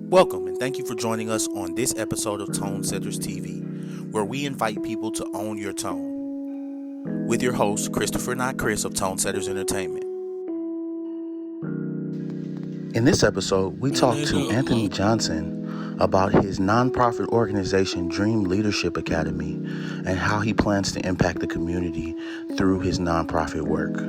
Welcome and thank you for joining us on this episode of Tone Setters TV, where we invite people to own your tone. With your host, Christopher Not Chris of Tone Setters Entertainment. In this episode, we talk to Anthony Johnson about his nonprofit organization, Dream Leadership Academy, and how he plans to impact the community through his nonprofit work.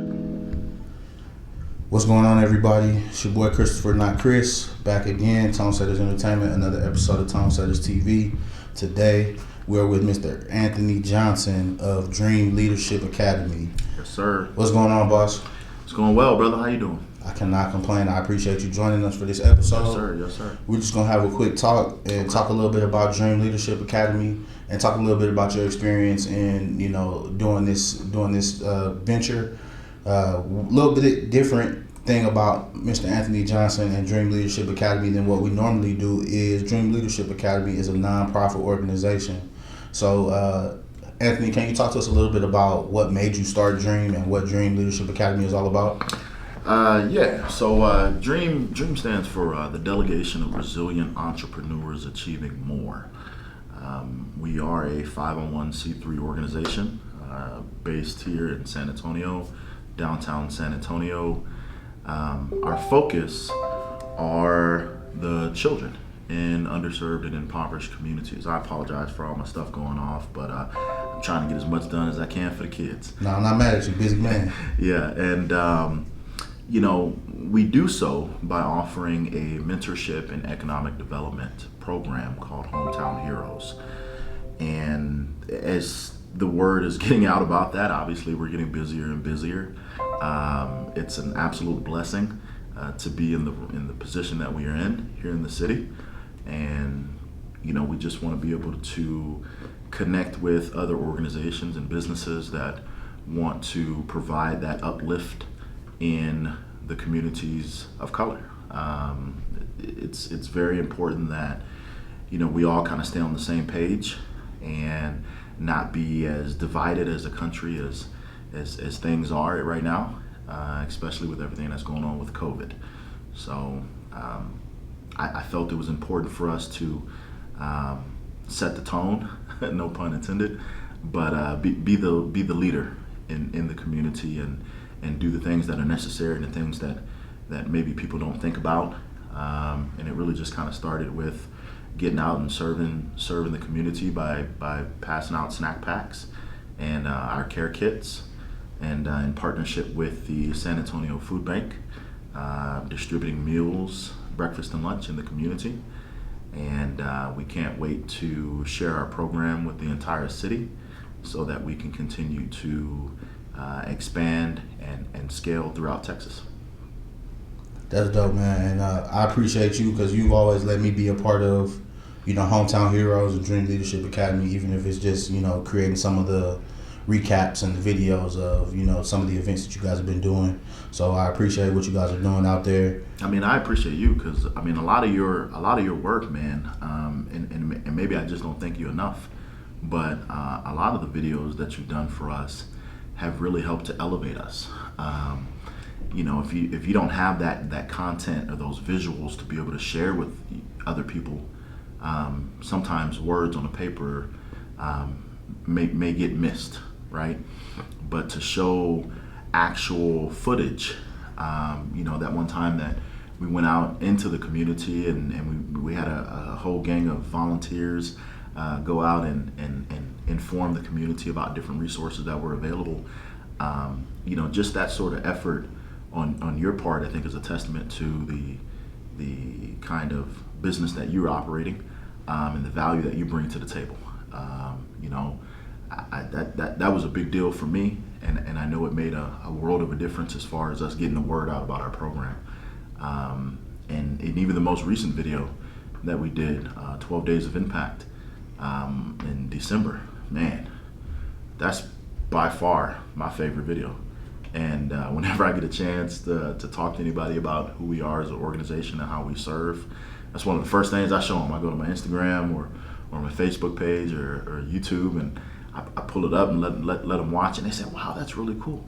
What's going on, everybody? It's your boy Christopher Not Chris, back again, Tone Setters Entertainment, another episode of Tone Setters TV. Today, we're with Mr. Anthony Johnson of Dream Leadership Academy. Yes, sir. What's going on, boss? It's going well, brother. How you doing? I cannot complain. I appreciate you joining us for this episode. Yes, sir. Yes, sir. We're just going to have a quick talk and talk a little bit about Dream Leadership Academy and talk a little bit about your experience in, doing this venture. A little bit different thing about Mr. Anthony Johnson and Dream Leadership Academy than what we normally do is Dream Leadership Academy is a nonprofit organization. So, Anthony, can you talk to us a little bit about what made you start Dream and what Dream Leadership Academy is all about? So Dream stands for the Delegation of Resilient Entrepreneurs Achieving More. We are a 501c3 organization based here in San Antonio, downtown San Antonio. Our focus are the children in underserved and impoverished communities. I apologize for all my stuff going off, but I'm trying to get as much done as I can for the kids. No, I'm not mad at you, busy man. Yeah, and we do so by offering a mentorship and economic development program called Hometown Heroes. And as the word is getting out about that, obviously we're getting busier and busier. It's an absolute blessing to be in the position that we are in here in the city, and we just want to be able to connect with other organizations and businesses that want to provide that uplift in the communities of color. It's very important that we all kind of stay on the same page and not be as divided as a country as things are right now, especially with everything that's going on with COVID. So I felt it was important for us to set the tone, no pun intended, but be the leader in the community and do the things that are necessary and the things that maybe people don't think about. And it really just kind of started with getting out and serving the community by passing out snack packs and our care kits, and in partnership with the San Antonio Food Bank, distributing meals, breakfast and lunch in the community. And we can't wait to share our program with the entire city so that we can continue to expand and scale throughout Texas. That's dope, man. And I appreciate you because you've always let me be a part of, Hometown Heroes and Dream Leadership Academy, even if it's just, creating some of the recaps and the videos of, some of the events that you guys have been doing. So I appreciate what you guys are doing out there. I mean, I appreciate you because, a lot of your work, man, and maybe I just don't thank you enough, but a lot of the videos that you've done for us have really helped to elevate us. If you don't have that content or those visuals to be able to share with other people, sometimes words on a paper may get missed, right? But to show actual footage, that one time that we went out into the community and we had a whole gang of volunteers go out and inform the community about different resources that were available. Just that sort of effort on your part, I think, is a testament to the kind of business that you're operating and the value that you bring to the table. That was a big deal for me, and I know it made a world of a difference as far as us getting the word out about our program. And even the most recent video that we did, 12 Days of Impact, in December, man, that's by far my favorite video. And whenever I get a chance to talk to anybody about who we are as an organization and how we serve, that's one of the first things I show them. I go to my Instagram or my Facebook page or YouTube, and I pull it up and let them watch, and they say, wow, that's really cool.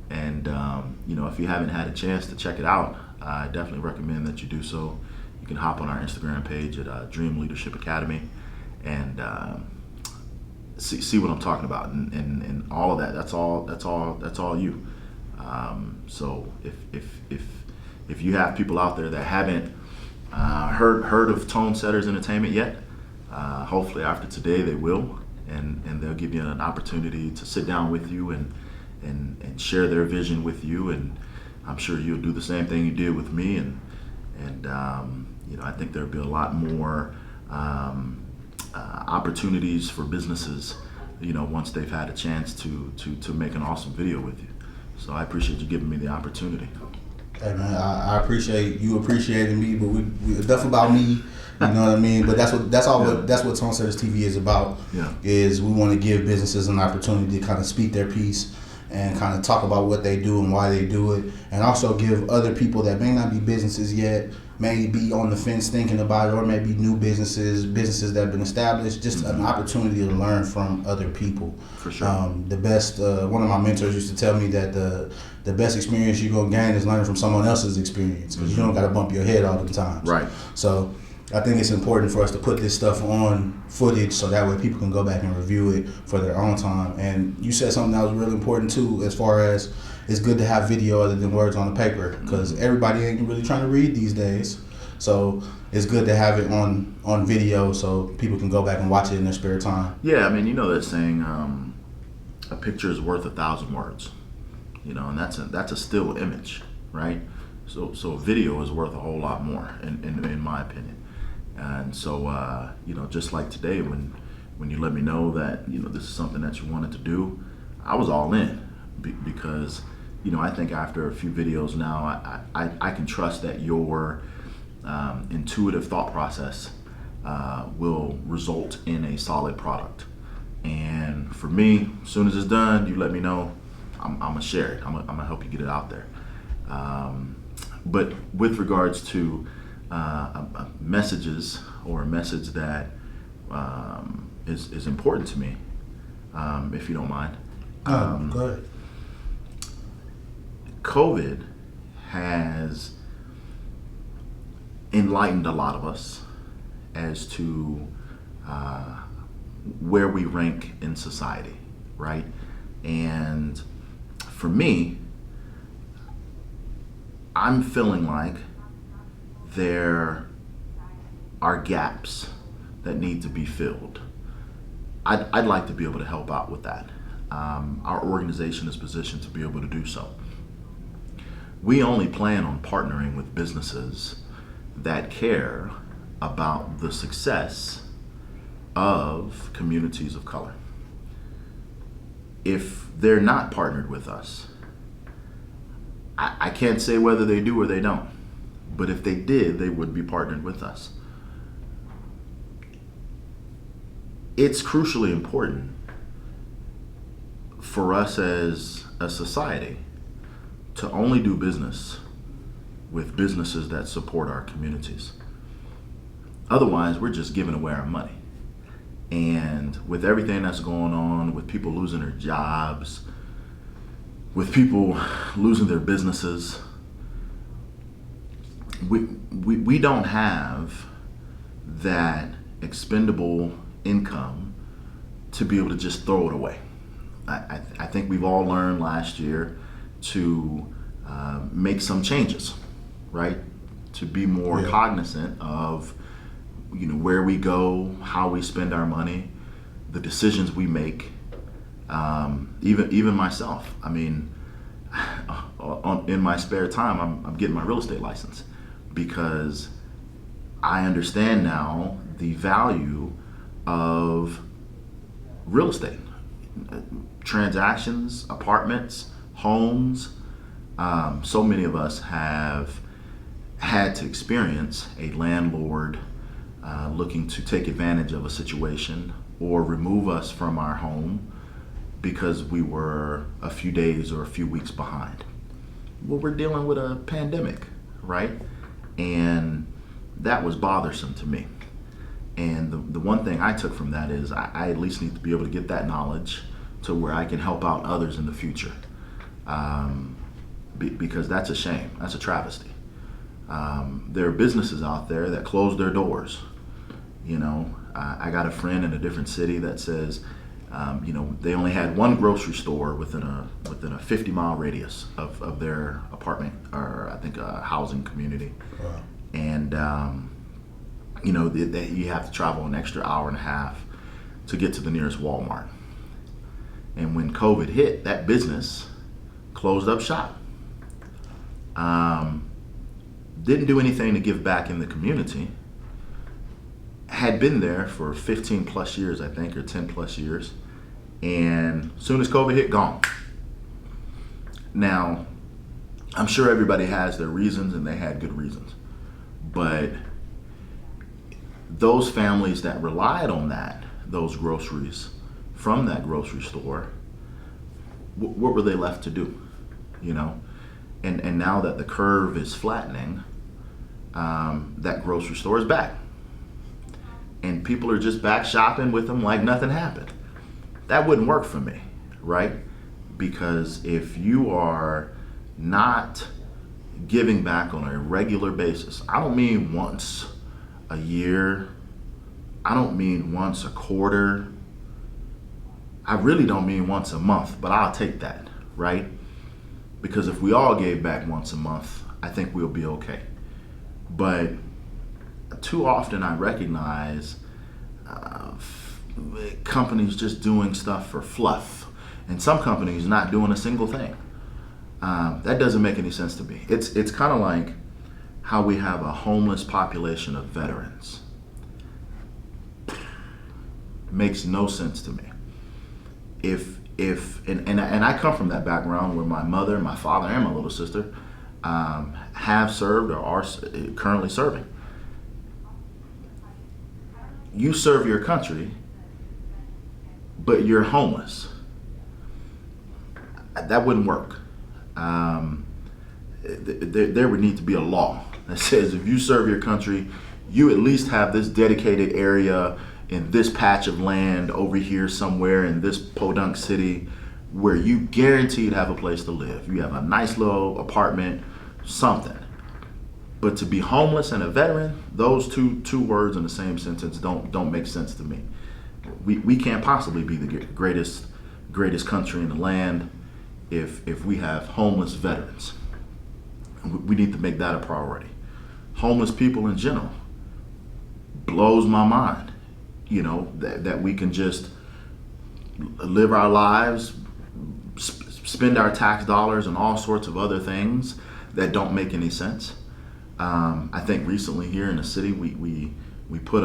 And if you haven't had a chance to check it out, I definitely recommend that you do so. you can hop on our Instagram page at Dream Leadership Academy and see what I'm talking about, and all of that. That's all you. So if you have people out there that haven't heard of Tone Setters Entertainment yet, hopefully after today they will, and they'll give you an opportunity to sit down with you and share their vision with you, and I'm sure you'll do the same thing you did with me, and I think there'll be a lot more opportunities for businesses, once they've had a chance to make an awesome video with you. So I appreciate you giving me the opportunity. Hey man, I appreciate you appreciating me, but we enough about me. You know what I mean? But that's what Tone Setters TV is about. Yeah. Is we want to give businesses an opportunity to kind of speak their piece and kind of talk about what they do and why they do it, and also give other people that may not be businesses yet, may be on the fence thinking about it, or maybe new businesses that have been established, just an opportunity to learn from other people. For sure. The best, one of my mentors used to tell me that the best experience you're going to gain is learning from someone else's experience, because you don't got to bump your head all the time. Right. So I think it's important for us to put this stuff on footage so that way people can go back and review it for their own time. And you said something that was really important too, as far as it's good to have video other than words on the paper, because everybody ain't really trying to read these days. So it's good to have it on video so people can go back and watch it in their spare time. Yeah, I mean, you know that saying, a picture is worth 1,000 words, and that's a still image, right? So a video is worth a whole lot more, in my opinion. And so, just like today, when you let me know that, this is something that you wanted to do, I was all in, because, I think after a few videos now, I can trust that your intuitive thought process will result in a solid product. And for me, as soon as it's done, you let me know, I'm gonna share it. I'm gonna help you get it out there. But with regards to messages, or a message that is important to me, if you don't mind. Go ahead. COVID has enlightened a lot of us as to where we rank in society, right? And for me, I'm feeling like there are gaps that need to be filled. I'd like to be able to help out with that. Our organization is positioned to be able to do so. We only plan on partnering with businesses that care about the success of communities of color. If they're not partnered with us, I can't say whether they do or they don't, but if they did, they would be partnered with us. It's crucially important for us as a society to only do business with businesses that support our communities. Otherwise, we're just giving away our money. And with everything that's going on, with people losing their jobs, with people losing their businesses, we don't have that expendable income to be able to just throw it away. I think we've all learned last year to make some changes, right? To be more cognizant of where we go, how we spend our money, the decisions we make. Even myself. I mean, in my spare time, I'm getting my real estate license, because I understand now the value of real estate, transactions, apartments, homes. So many of us have had to experience a landlord looking to take advantage of a situation or remove us from our home because we were a few days or a few weeks behind. Well, we're dealing with a pandemic, right? And that was bothersome to me. And the one thing I took from that is I at least need to be able to get that knowledge to where I can help out others in the future. Because that's a shame, that's a travesty. There are businesses out there that close their doors. You know, I got a friend in a different city that says, they only had one grocery store within a 50-mile radius of their apartment, or I think a housing community. Wow. And you have to travel an extra hour and a half to get to the nearest Walmart. And when COVID hit, that business closed up shop. Didn't do anything to give back in the community. Had been there for 15 plus years, I think, or 10 plus years. And as soon as COVID hit, gone. Now, I'm sure everybody has their reasons, and they had good reasons. But those families that relied on those groceries from that grocery store, what were they left to do? You know? And now that the curve is flattening, that grocery store is back. And people are just back shopping with them like nothing happened. That wouldn't work for me, right? Because if you are not giving back on a regular basis, I don't mean once a year, I don't mean once a quarter, I really don't mean once a month, but I'll take that, right? Because if we all gave back once a month, I think we'll be okay. But too often I recognize companies just doing stuff for fluff, and some companies not doing a single thing. That doesn't make any sense to me. It's kind of like how we have a homeless population of veterans. Makes no sense to me. And I come from that background where my mother, my father, and my little sister have served or are currently serving. You serve your country, but you're homeless. That wouldn't work. There would need to be a law that says if you serve your country, you at least have this dedicated area in this patch of land over here somewhere in this podunk city where you guaranteed have a place to live. You have a nice little apartment, something. But to be homeless and a veteran, those two words in the same sentence don't make sense to me. We can't possibly be the greatest country in the land if we have homeless veterans. We need to make that a priority. Homeless people in general blows my mind. That we can just live our lives, spend our tax dollars on all sorts of other things that don't make any sense. I think recently here in the city, we put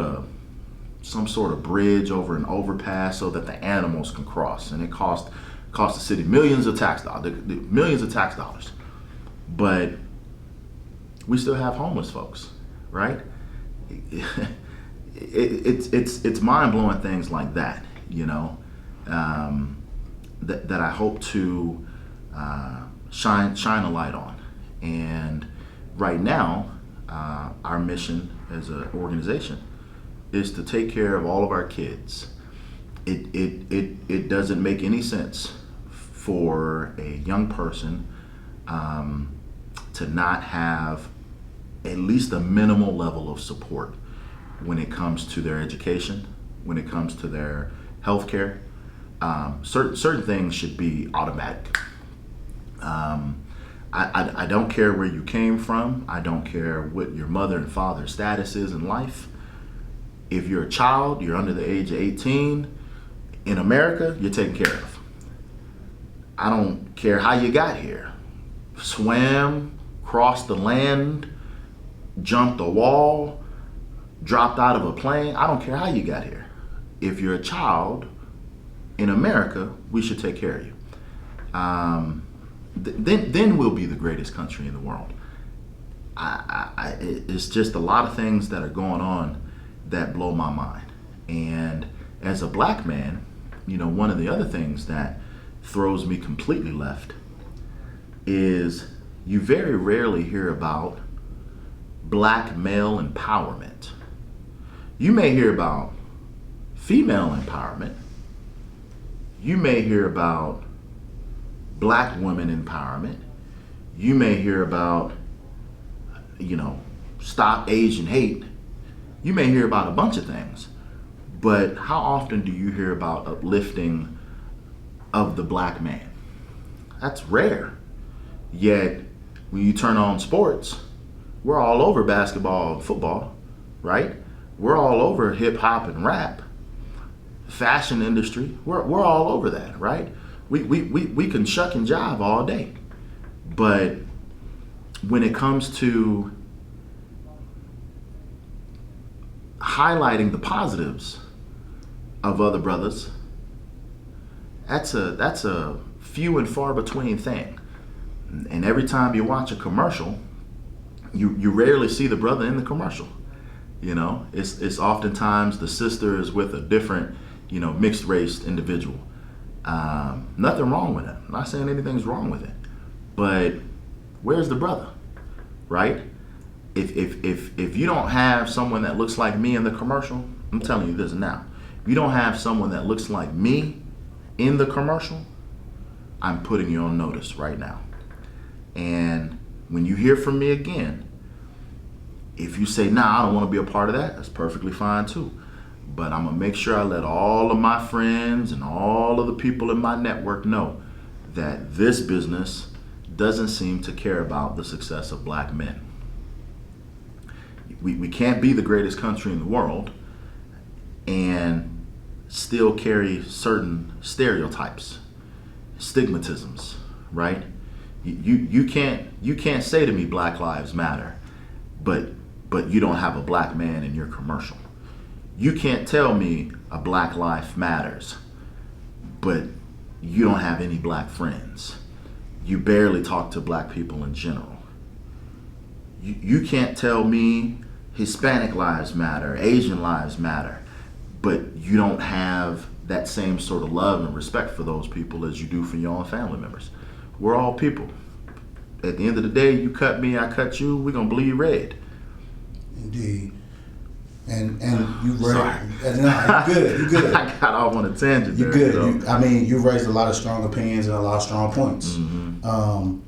some sort of bridge over an overpass so that the animals can cross, and it cost the city millions of tax dollars. But we still have homeless folks, right? It's mind-blowing things like that, that I hope to shine a light on. And right now, our mission as an organization is to take care of all of our kids. It doesn't make any sense for a young person to not have at least a minimal level of support when it comes to their education, when it comes to their health care. Certain things should be automatic. I don't care where you came from. I don't care what your mother and father's status is in life. If you're a child, you're under the age of 18, in America, you're taken care of. I don't care how you got here. Swam, crossed the land, jumped a wall, dropped out of a plane. I don't care how you got here. If you're a child in America, we should take care of you. Then we'll be the greatest country in the world. It's just a lot of things that are going on that blow my mind. And as a black man, one of the other things that throws me completely left is you very rarely hear about black male empowerment. You may hear about female empowerment. You may hear about black women empowerment. You may hear about stop Asian hate, you may hear about a bunch of things, but how often do you hear about uplifting of the black man? That's rare. Yet, when you turn on sports, we're all over basketball and football, right? We're all over hip hop and rap, fashion industry. We're all over that, right? We can shuck and jive all day. But when it comes to highlighting the positives of other brothers, that's a few and far between thing. And every time you watch a commercial, you rarely see the brother in the commercial. It's oftentimes the sister is with a different, mixed race individual. Nothing wrong with it. I'm not saying anything's wrong with it, but where's the brother, right? If you don't have someone that looks like me in the commercial, I'm telling you this now. If you don't have someone that looks like me in the commercial, I'm putting you on notice right now. And when you hear from me again, if you say, nah, I don't want to be a part of that, that's perfectly fine too. But I'm going to make sure I let all of my friends and all of the people in my network know that this business doesn't seem to care about the success of black men. We can't be the greatest country in the world and still carry certain stereotypes, stigmatisms, right? You can't say to me Black Lives Matter, but you don't have a black man in your commercial. You can't tell me a black life matters, but you don't have any black friends. You barely talk to black people in general. You can't tell me Hispanic lives matter, Asian lives matter, but you don't have that same sort of love and respect for those people as you do for your own family members. We're all people. At the end of the day, you cut me, I cut you, we're gonna bleed red. Indeed. And you raised, Sorry. no, you good. I got off on a tangent You there. good. So. You raised a lot of strong opinions and a lot of strong points. Mm-hmm.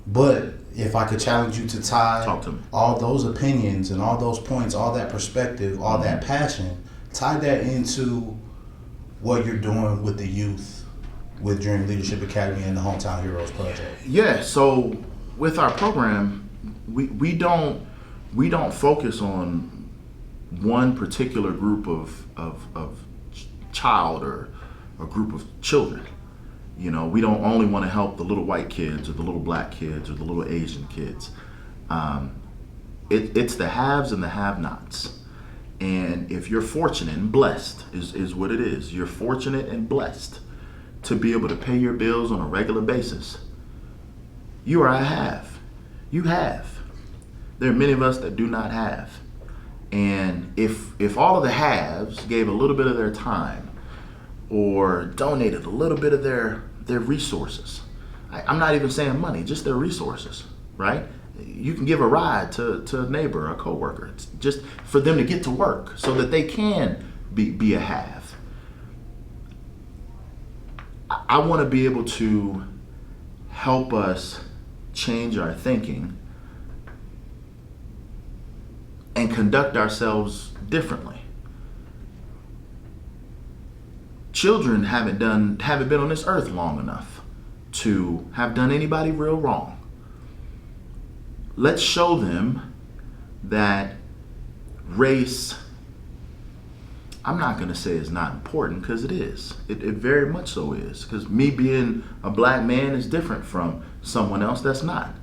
But if I could challenge you to tie Talk to me. all those opinions and all those points, all that perspective, all that passion, tie that into what you're doing with the youth, with Dream Leadership Academy and the Hometown Heroes Project. Yeah, so with our program, we don't focus on one particular group of child or a group of children. We don't only want to help the little white kids or the little black kids or the little Asian kids. It's the haves and the have-nots. And if you're fortunate and blessed, is what it is. You're fortunate and blessed to be able to pay your bills on a regular basis. You are a have. You have. There are many of us that do not have. And if all of the haves gave a little bit of their time or donated a little bit of their resources, I'm not even saying money, just their resources, right? You can give a ride to a neighbor, a coworker. It's just for them to get to work so that they can be a have. I want to be able to help us change our thinking and conduct ourselves differently. Children haven't been on this earth long enough to have done anybody real wrong. Let's show them that race, I'm not going to say it's not important, because it is. It very much so is. Because me being a black man is different from someone else that's not.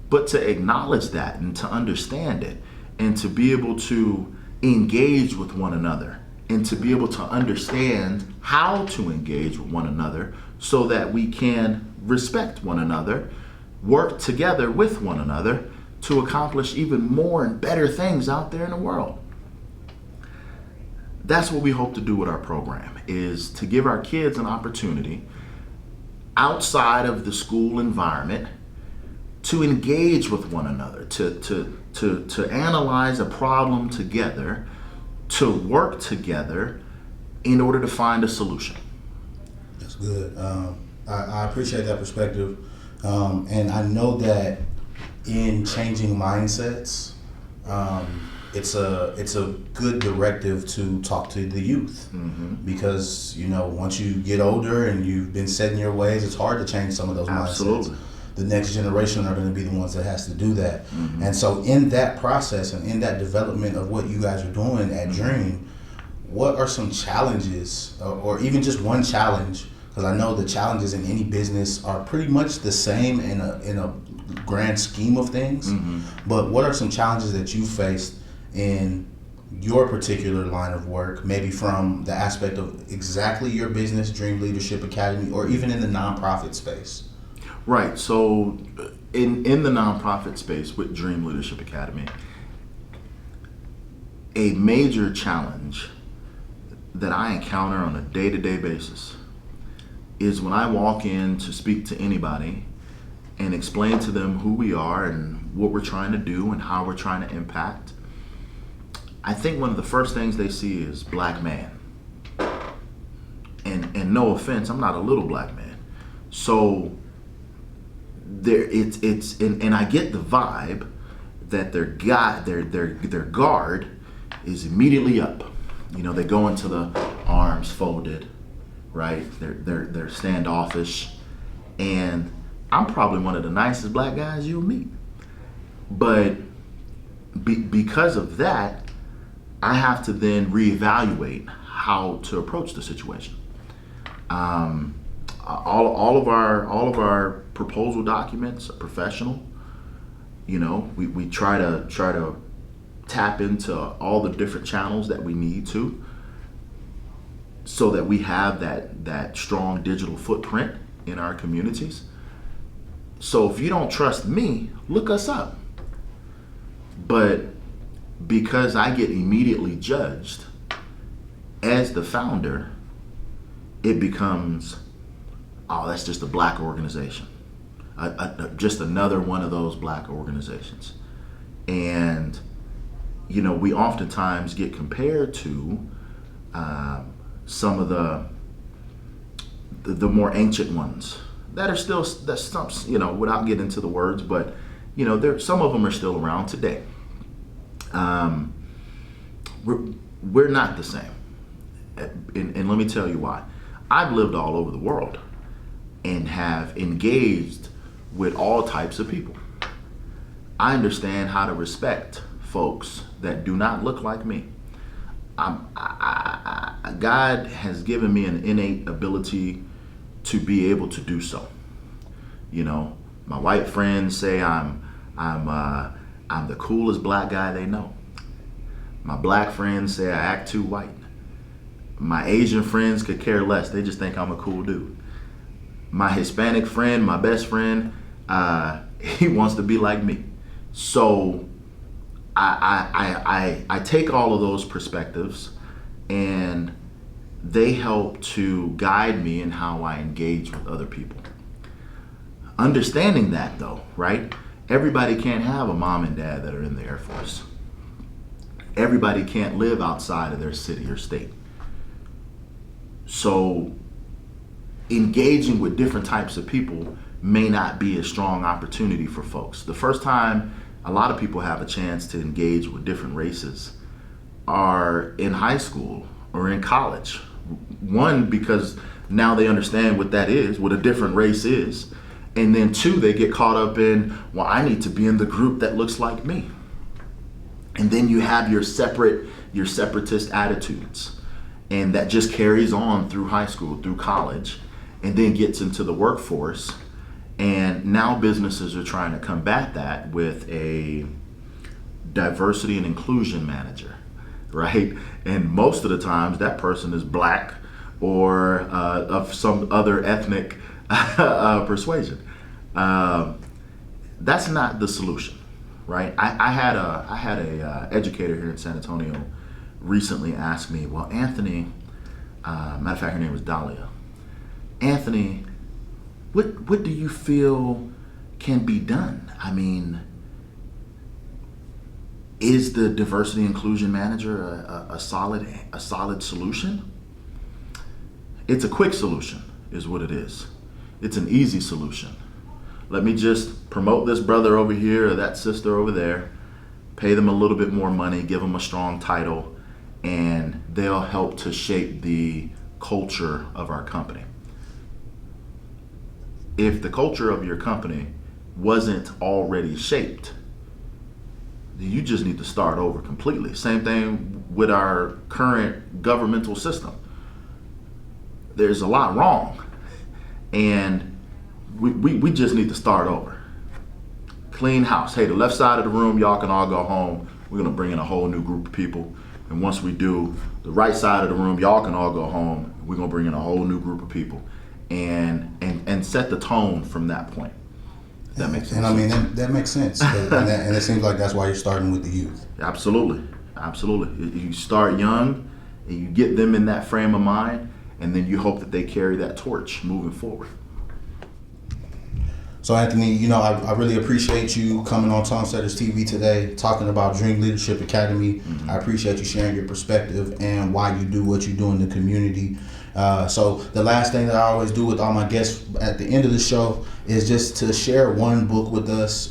But to acknowledge that and to understand it and to be able to engage with one another and to be able to understand how to engage with one another so that we can respect one another, work together with one another to accomplish even more and better things out there in the world. That's what we hope to do with our program, is to give our kids an opportunity outside of the school environment to engage with one another, to analyze a problem together, to work together in order to find a solution. That's good. I appreciate that perspective. And I know that in changing mindsets, it's a good directive to talk to the youth, because once you get older and you've been set in your ways, it's hard to change some of those Absolutely. mindsets. The next generation are going to be the ones that has to do that. And so in that process and in that development of what you guys are doing at Dream, what are some challenges, or even just one challenge? Because I know the challenges in any business are pretty much the same in a grand scheme of things. But what are some challenges that you faced in your particular line of work, maybe from the aspect of exactly your business, Dream Leadership Academy, or even in the nonprofit space? Right. So in the nonprofit space with Dream Leadership Academy, a major challenge that I encounter on a day-to-day basis is when I walk in to speak to anybody and explain to them who we are and what we're trying to do and how we're trying to impact. I think one of the first things they see is black man. And no offense, I'm not a little black man. So and I get the vibe that their guard is immediately up. They go into the arms folded, right? They're standoffish, and I'm probably one of the nicest black guys you'll meet. But because of that, I have to then reevaluate how to approach the situation. All of our proposal documents are professional. We try to tap into all the different channels that we need to, so that we have that strong digital footprint in our communities. So if you don't trust me, look us up. But because I get immediately judged as the founder, it becomes, oh, that's just a black organization. Just another one of those black organizations. And, we oftentimes get compared to some of the more ancient ones that are still, without getting into the words, but, some of them are still around today. We're not the same. And let me tell you why. I've lived all over the world and have engaged with all types of people. I understand how to respect folks that do not look like me. God has given me an innate ability to be able to do so. My white friends say I'm the coolest black guy they know. My black friends say I act too white. My Asian friends could care less. They just think I'm a cool dude. My Hispanic friend, my best friend, he wants to be like me. So I take all of those perspectives, and they help to guide me in how I engage with other people. Understanding that, though, right? Everybody can't have a mom and dad that are in the Air Force. Everybody can't live outside of their city or state. So engaging with different types of people may not be a strong opportunity for folks. The first time a lot of people have a chance to engage with different races are in high school or in college. One, because now they understand what that is, what a different race is. And then two, they get caught up in, well, I need to be in the group that looks like me. And then you have your separatist attitudes. And that just carries on through high school, through college, and then gets into the workforce. And now businesses are trying to combat that with a diversity and inclusion manager, right? And most of the times that person is black or of some other ethnic persuasion. That's not the solution, right? I had a educator here in San Antonio recently ask me, well, Anthony, matter of fact, her name was Dahlia. Anthony, what do you feel can be done? I mean, is the diversity inclusion manager a solid solution? It's a quick solution, is what it is. It's an easy solution. Let me just promote this brother over here or that sister over there, pay them a little bit more money, give them a strong title, and they'll help to shape the culture of our company. If the culture of your company wasn't already shaped, you just need to start over completely. Same thing with our current governmental system. There's a lot wrong, and we just need to start over. Clean house. Hey, the left side of the room, y'all can all go home. We're gonna bring in a whole new group of people, and once we do, the right side of the room, y'all can all go home. We're gonna bring in a whole new group of people, and set the tone from that point. That makes sense. And I mean that makes sense, and it seems like that's why you're starting with the youth. Absolutely. You start young, and you get them in that frame of mind, and then you hope that they carry that torch moving forward. So Anthony, I really appreciate you coming on Tom Setters TV today, talking about Dream Leadership Academy. Mm-hmm. I appreciate you sharing your perspective and why you do what you do in the community. So the last thing that I always do with all my guests at the end of the show is just to share one book with us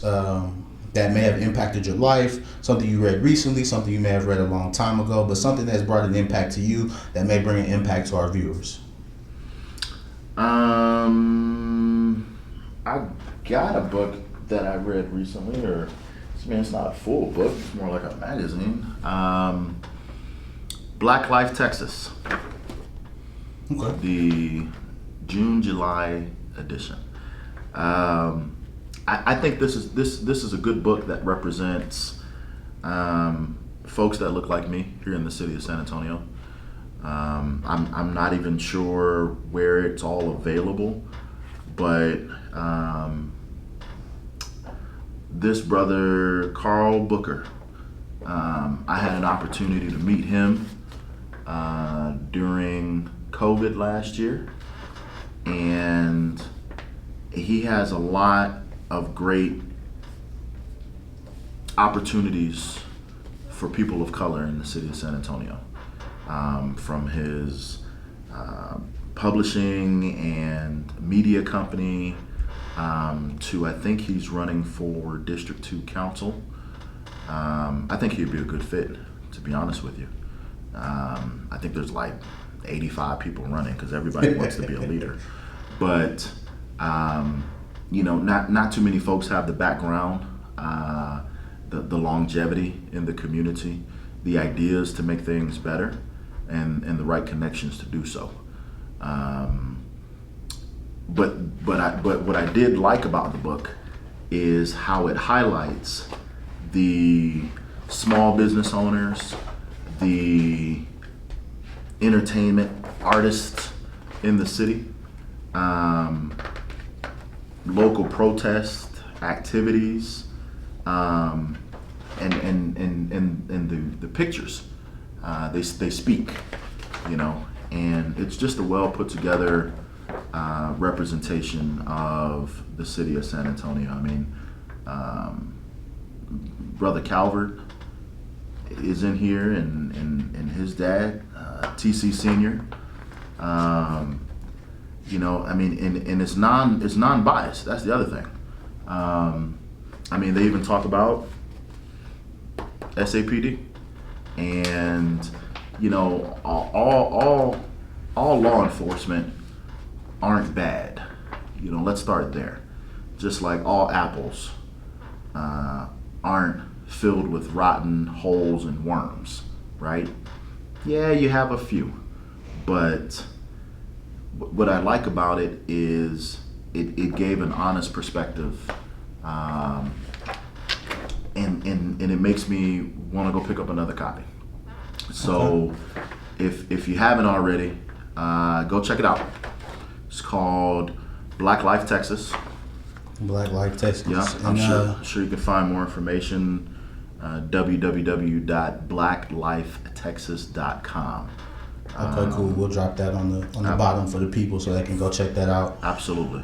that may have impacted your life, something you read recently, something you may have read a long time ago, but something that's brought an impact to you that may bring an impact to our viewers. I got a book that I read recently, it's not a full book, it's more like a magazine. Black Life, Texas. Okay. The June-July edition. I think this is a good book that represents folks that look like me here in the city of San Antonio. I'm not even sure where it's all available, but this brother Carl Booker, I had an opportunity to meet him during COVID last year, and he has a lot of great opportunities for people of color in the city of San Antonio, from his publishing and media company to I think he's running for District 2 Council. I think he'd be a good fit, to be honest with you. I think there's like 85 people running because everybody wants to be a leader. But, not too many folks have the background, the longevity in the community, the ideas to make things better, and the right connections to do so. But what I did like about the book is how it highlights the small business owners, the entertainment artists in the city, local protest activities, and the pictures. They speak, and it's just a well put together representation of the city of San Antonio. I mean, Brother Calvert is in here, and his dad, TC Senior. And it's non-biased. That's the other thing. They even talk about SAPD, and all law enforcement aren't bad. Let's start there. Just like all apples aren't filled with rotten holes and worms, right? Yeah, you have a few, but what I like about it is it gave an honest perspective, and it makes me want to go pick up another copy. So if you haven't already, go check it out. It's called Black Life, Texas. Black Life, Texas. Yeah, I'm sure you can find more information. www.blacklifetexas.com. Okay, cool. We'll drop that on the bottom for the people so they can go check that out. Absolutely.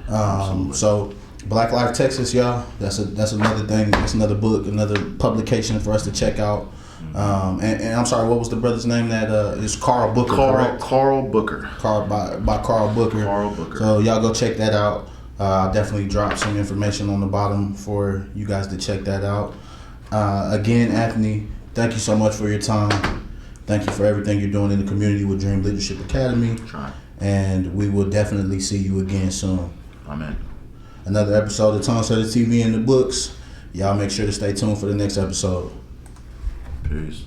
So Black Life Texas, y'all. That's another thing. That's another book, another publication for us to check out. And I'm sorry, what was the brother's name? That is Carl Booker. Carl Booker. By Carl Booker. Carl Booker. So y'all go check that out. I'll definitely drop some information on the bottom for you guys to check that out. Again, Anthony, thank you so much for your time. Thank you for everything you're doing in the community with Dream Leadership Academy. Try. And we will definitely see you again soon. Amen. Another episode of Tone Setter TV in the books. Y'all make sure to stay tuned for the next episode. Peace.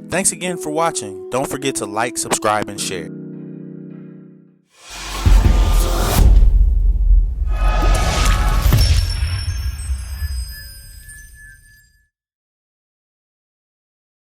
Thanks again for watching. Don't forget to like, subscribe, and share.